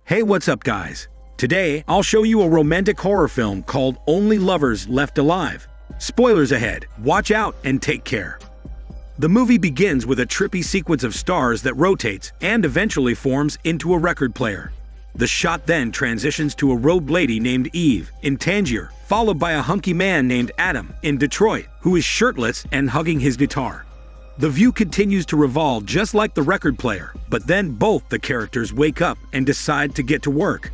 Hey, what's up, guys? Today, I'll show you a romantic horror film called Only Lovers Left Alive. Spoilers ahead, watch out and take care. The movie begins with a trippy sequence of stars that rotates and eventually forms into a record player. The shot then transitions to a robed lady named Eve in Tangier, followed by a hunky man named Adam in Detroit, who is shirtless and hugging his guitar. The view continues to revolve just like the record player, but then both the characters wake up and decide to get to work.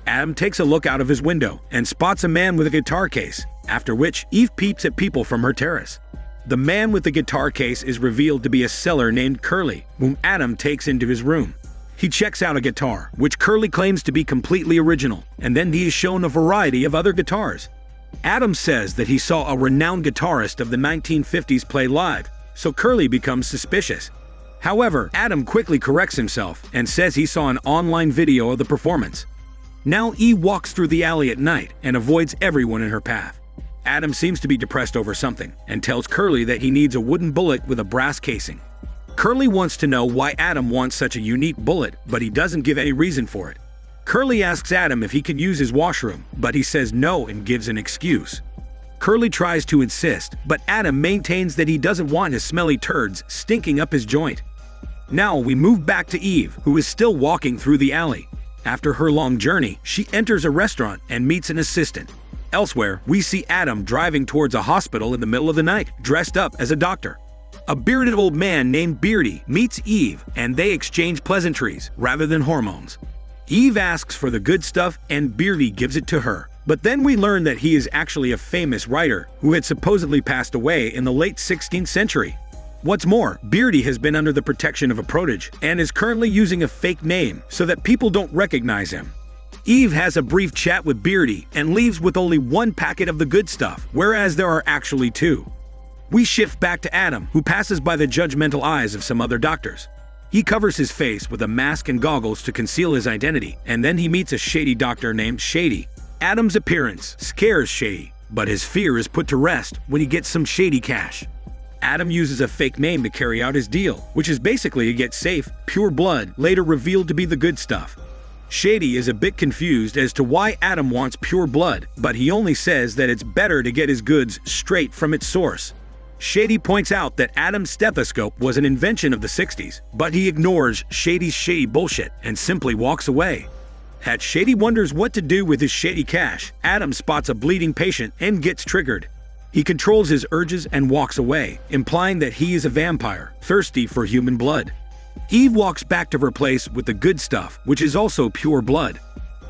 Adam takes a look out of his window and spots a man with a guitar case, after which Eve peeps at people from her terrace. The man with the guitar case is revealed to be a seller named Curly, whom Adam takes into his room. He checks out a guitar, which Curly claims to be completely original, and then he is shown a variety of other guitars. Adam says that he saw a renowned guitarist of the 1950s play live, so Curly becomes suspicious. However, Adam quickly corrects himself and says he saw an online video of the performance. Now Eve walks through the alley at night and avoids everyone in her path. Adam seems to be depressed over something and tells Curly that he needs a wooden bullet with a brass casing. Curly wants to know why Adam wants such a unique bullet, but he doesn't give any reason for it. Curly asks Adam if he can use his washroom, but he says no and gives an excuse. Curly tries to insist, but Adam maintains that he doesn't want his smelly turds stinking up his joint. Now we move back to Eve, who is still walking through the alley. After her long journey, she enters a restaurant and meets an assistant. Elsewhere, we see Adam driving towards a hospital in the middle of the night, dressed up as a doctor. A bearded old man named Beardy meets Eve, and they exchange pleasantries rather than hormones. Eve asks for the good stuff, and Beardy gives it to her. But then we learn that he is actually a famous writer who had supposedly passed away in the late 16th century. What's more, Beardy has been under the protection of a protege and is currently using a fake name so that people don't recognize him. Eve has a brief chat with Beardy and leaves with only one packet of the good stuff, whereas there are actually two. We shift back to Adam, who passes by the judgmental eyes of some other doctors. He covers his face with a mask and goggles to conceal his identity, and then he meets a shady doctor named Shady. Adam's appearance scares Shady, but his fear is put to rest when he gets some shady cash. Adam uses a fake name to carry out his deal, which is basically to get safe, pure blood, later revealed to be the good stuff. Shady is a bit confused as to why Adam wants pure blood, but he only says that it's better to get his goods straight from its source. Shady points out that Adam's stethoscope was an invention of the 60s, but he ignores Shady's shady bullshit and simply walks away. As Shady wonders what to do with his shady cash, Adam spots a bleeding patient and gets triggered. He controls his urges and walks away, implying that he is a vampire, thirsty for human blood. Eve walks back to her place with the good stuff, which is also pure blood.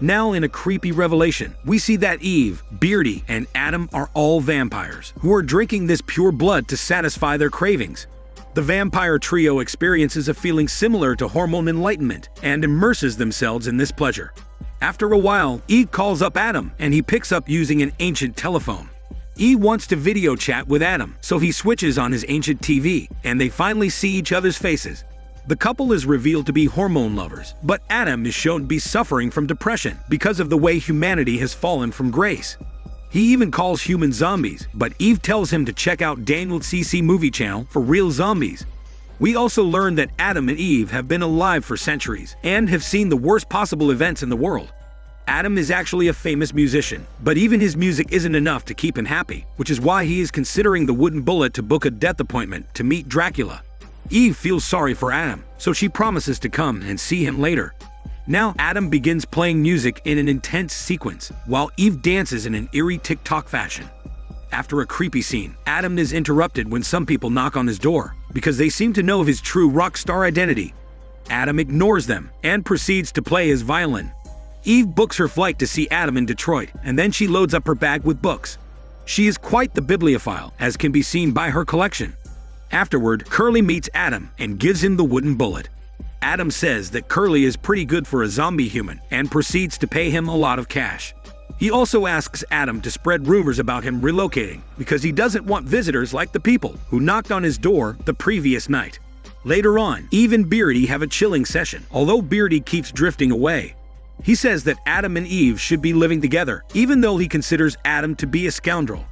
Now in a creepy revelation, we see that Eve, Beardy, and Adam are all vampires, who are drinking this pure blood to satisfy their cravings. The vampire trio experiences a feeling similar to hormone enlightenment and immerses themselves in this pleasure. After a while, Eve calls up Adam and he picks up using an ancient telephone. Eve wants to video chat with Adam, so he switches on his ancient TV and they finally see each other's faces. The couple is revealed to be hormone lovers, but Adam is shown to be suffering from depression because of the way humanity has fallen from grace. He even calls humans zombies, but Eve tells him to check out Daniel CC Movie Channel for real zombies. We also learn that Adam and Eve have been alive for centuries and have seen the worst possible events in the world. Adam is actually a famous musician, but even his music isn't enough to keep him happy, which is why he is considering the wooden bullet to book a death appointment to meet Dracula. Eve feels sorry for Adam, so she promises to come and see him later. Now Adam begins playing music in an intense sequence, while Eve dances in an eerie TikTok fashion. After a creepy scene, Adam is interrupted when some people knock on his door, because they seem to know of his true rock star identity. Adam ignores them and proceeds to play his violin. Eve books her flight to see Adam in Detroit, and then she loads up her bag with books. She is quite the bibliophile, as can be seen by her collection. Afterward, Curly meets Adam and gives him the wooden bullet. Adam says that Curly is pretty good for a zombie human and proceeds to pay him a lot of cash. He also asks Adam to spread rumors about him relocating because he doesn't want visitors like the people who knocked on his door the previous night. Later on, Eve and Beardy have a chilling session, although Beardy keeps drifting away. He says that Adam and Eve should be living together, even though he considers Adam to be a scoundrel.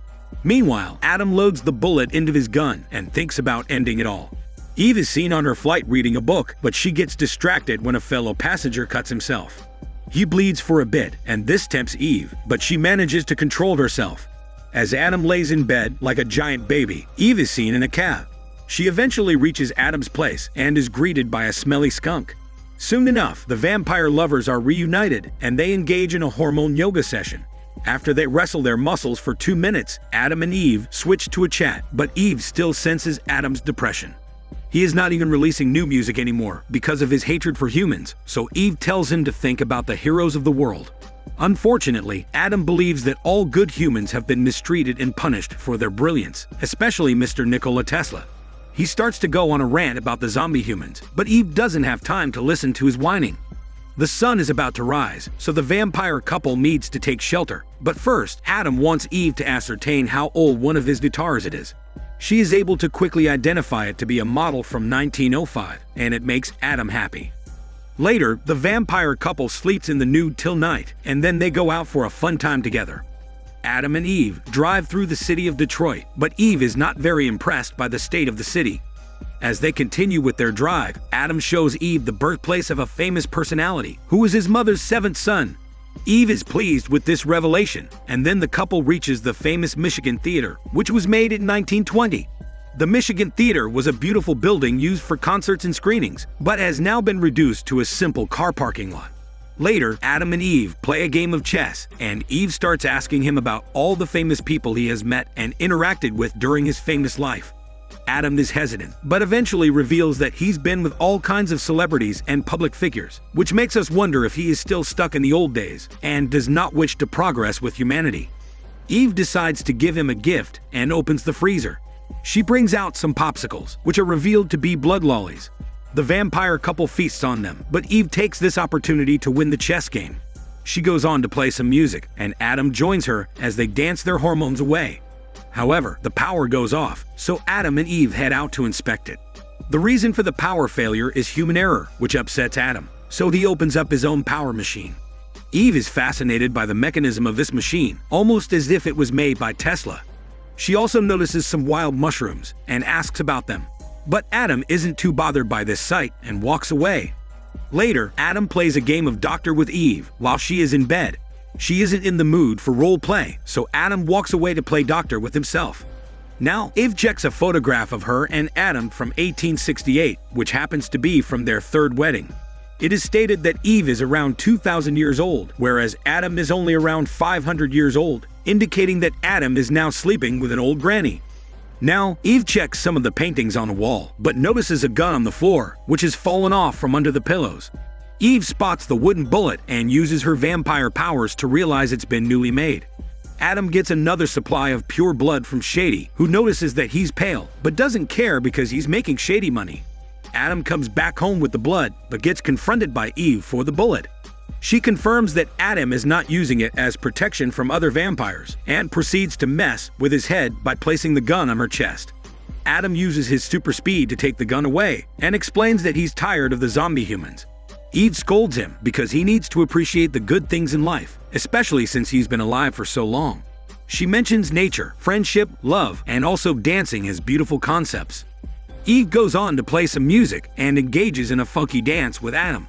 Meanwhile, Adam loads the bullet into his gun and thinks about ending it all. Eve is seen on her flight reading a book, but she gets distracted when a fellow passenger cuts himself. He bleeds for a bit, and this tempts Eve, but she manages to control herself. As Adam lays in bed like a giant baby, Eve is seen in a cab. She eventually reaches Adam's place and is greeted by a smelly skunk. Soon enough, the vampire lovers are reunited and they engage in a hormone yoga session. After they wrestle their muscles for 2 minutes, Adam and Eve switch to a chat, but Eve still senses Adam's depression. He is not even releasing new music anymore because of his hatred for humans, so Eve tells him to think about the heroes of the world. Unfortunately, Adam believes that all good humans have been mistreated and punished for their brilliance, especially Mr. Nikola Tesla. He starts to go on a rant about the zombie humans, but Eve doesn't have time to listen to his whining. The sun is about to rise, so the vampire couple needs to take shelter. But first, Adam wants Eve to ascertain how old one of his guitars it is. She is able to quickly identify it to be a model from 1905, and it makes Adam happy. Later, the vampire couple sleeps in the nude till night, and then they go out for a fun time together. Adam and Eve drive through the city of Detroit, but Eve is not very impressed by the state of the city. As they continue with their drive, Adam shows Eve the birthplace of a famous personality, who is his mother's 7th son. Eve is pleased with this revelation, and then the couple reaches the famous Michigan Theater, which was made in 1920. The Michigan Theater was a beautiful building used for concerts and screenings, but has now been reduced to a simple car parking lot. Later, Adam and Eve play a game of chess, and Eve starts asking him about all the famous people he has met and interacted with during his famous life. Adam is hesitant, but eventually reveals that he's been with all kinds of celebrities and public figures, which makes us wonder if he is still stuck in the old days and does not wish to progress with humanity. Eve decides to give him a gift and opens the freezer. She brings out some popsicles, which are revealed to be blood lollies. The vampire couple feasts on them, but Eve takes this opportunity to win the chess game. She goes on to play some music, and Adam joins her as they dance their hormones away. However, the power goes off, so Adam and Eve head out to inspect it. The reason for the power failure is human error, which upsets Adam, so he opens up his own power machine. Eve is fascinated by the mechanism of this machine, almost as if it was made by Tesla. She also notices some wild mushrooms and asks about them. But Adam isn't too bothered by this sight and walks away. Later, Adam plays a game of doctor with Eve while she is in bed. She isn't in the mood for role play, so Adam walks away to play doctor with himself. Now, Eve checks a photograph of her and Adam from 1868, which happens to be from their 3rd wedding. It is stated that Eve is around 2,000 years old, whereas Adam is only around 500 years old, indicating that Adam is now sleeping with an old granny. Now, Eve checks some of the paintings on the wall, but notices a gun on the floor, which has fallen off from under the pillows. Eve spots the wooden bullet and uses her vampire powers to realize it's been newly made. Adam gets another supply of pure blood from Shady, who notices that he's pale, but doesn't care because he's making Shady money. Adam comes back home with the blood, but gets confronted by Eve for the bullet. She confirms that Adam is not using it as protection from other vampires, and proceeds to mess with his head by placing the gun on her chest. Adam uses his super speed to take the gun away, and explains that he's tired of the zombie humans. Eve scolds him because he needs to appreciate the good things in life, especially since he's been alive for so long. She mentions nature, friendship, love, and also dancing as beautiful concepts. Eve goes on to play some music and engages in a funky dance with Adam.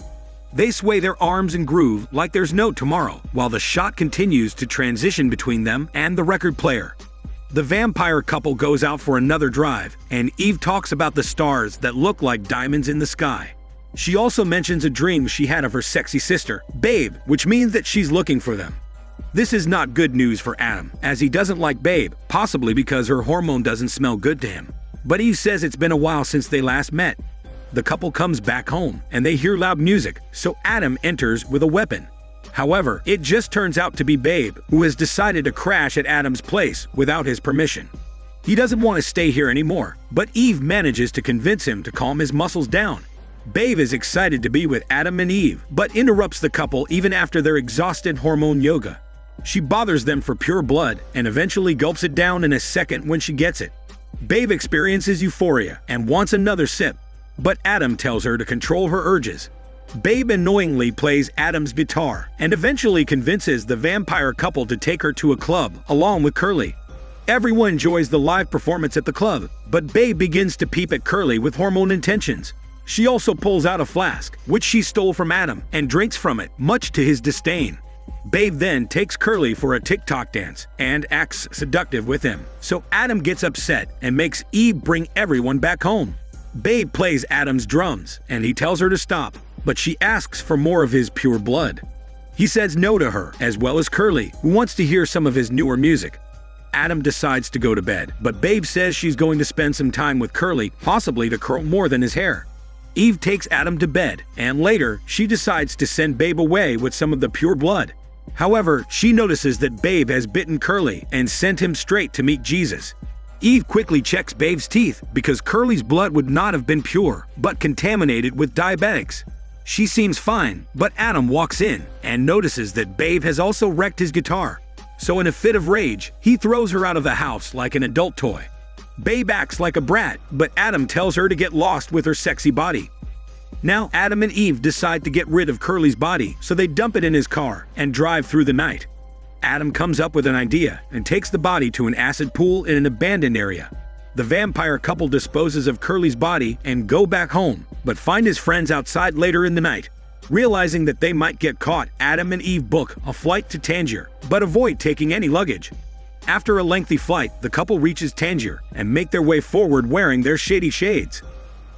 They sway their arms and groove like there's no tomorrow, while the shot continues to transition between them and the record player. The vampire couple goes out for another drive, and Eve talks about the stars that look like diamonds in the sky. She also mentions a dream she had of her sexy sister, Babe, which means that she's looking for them. This is not good news for Adam, as he doesn't like Babe, possibly because her hormone doesn't smell good to him. But Eve says it's been a while since they last met. The couple comes back home, and they hear loud music, so Adam enters with a weapon. However, it just turns out to be Babe, who has decided to crash at Adam's place without his permission. He doesn't want to stay here anymore, but Eve manages to convince him to calm his muscles down. Babe is excited to be with Adam and Eve, but interrupts the couple even after their exhausted hormone yoga. She bothers them for pure blood, and eventually gulps it down in a second when she gets it. Babe experiences euphoria and wants another sip, but Adam tells her to control her urges. Babe annoyingly plays Adam's guitar and eventually convinces the vampire couple to take her to a club along with Curly. Everyone enjoys the live performance at the club, but Babe begins to peep at Curly with hormone intentions. She also pulls out a flask, which she stole from Adam, and drinks from it, much to his disdain. Babe then takes Curly for a TikTok dance and acts seductive with him, so Adam gets upset and makes Eve bring everyone back home. Babe plays Adam's drums, and he tells her to stop, but she asks for more of his pure blood. He says no to her, as well as Curly, who wants to hear some of his newer music. Adam decides to go to bed, but Babe says she's going to spend some time with Curly, possibly to curl more than his hair. Eve takes Adam to bed, and later, she decides to send Babe away with some of the pure blood. However, she notices that Babe has bitten Curly and sent him straight to meet Jesus. Eve quickly checks Babe's teeth because Curly's blood would not have been pure, but contaminated with diabetics. She seems fine, but Adam walks in and notices that Babe has also wrecked his guitar. So in a fit of rage, he throws her out of the house like an adult toy. Babe acts like a brat, but Adam tells her to get lost with her sexy body. Now, Adam and Eve decide to get rid of Curly's body, so they dump it in his car and drive through the night. Adam comes up with an idea and takes the body to an acid pool in an abandoned area. The vampire couple disposes of Curly's body and go back home, but find his friends outside later in the night. Realizing that they might get caught, Adam and Eve book a flight to Tangier, but avoid taking any luggage. After a lengthy flight, the couple reaches Tangier and make their way forward wearing their shady shades.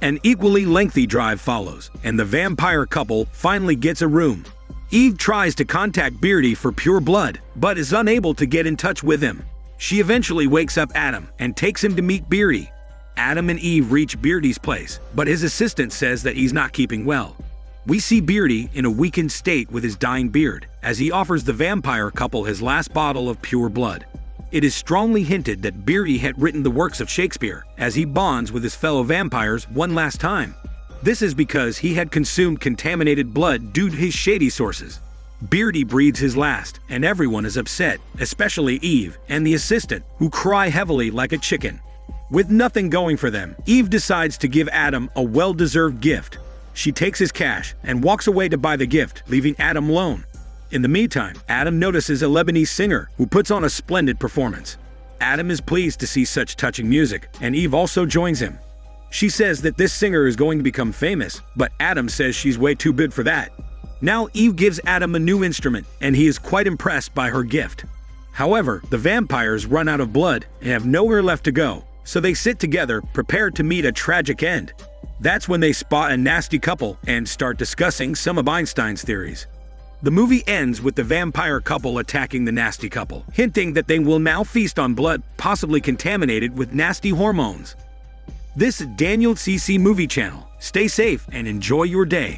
An equally lengthy drive follows, and the vampire couple finally gets a room. Eve tries to contact Beardy for pure blood, but is unable to get in touch with him. She eventually wakes up Adam and takes him to meet Beardy. Adam and Eve reach Beardy's place, but his assistant says that he's not keeping well. We see Beardy in a weakened state with his dying beard, as he offers the vampire couple his last bottle of pure blood. It is strongly hinted that Beardy had written the works of Shakespeare, as he bonds with his fellow vampires one last time. This is because he had consumed contaminated blood due to his shady sources. Beardy breathes his last, and everyone is upset, especially Eve and the assistant, who cry heavily like a chicken. With nothing going for them, Eve decides to give Adam a well-deserved gift. She takes his cash and walks away to buy the gift, leaving Adam alone. In the meantime, Adam notices a Lebanese singer who puts on a splendid performance. Adam is pleased to see such touching music, and Eve also joins him. She says that this singer is going to become famous, but Adam says she's way too good for that. Now Eve gives Adam a new instrument, and he is quite impressed by her gift. However, the vampires run out of blood and have nowhere left to go, so they sit together, prepared to meet a tragic end. That's when they spot a nasty couple and start discussing some of Einstein's theories. The movie ends with the vampire couple attacking the nasty couple, hinting that they will now feast on blood possibly contaminated with nasty hormones. This is Daniel CC Movie Channel. Stay safe and enjoy your day.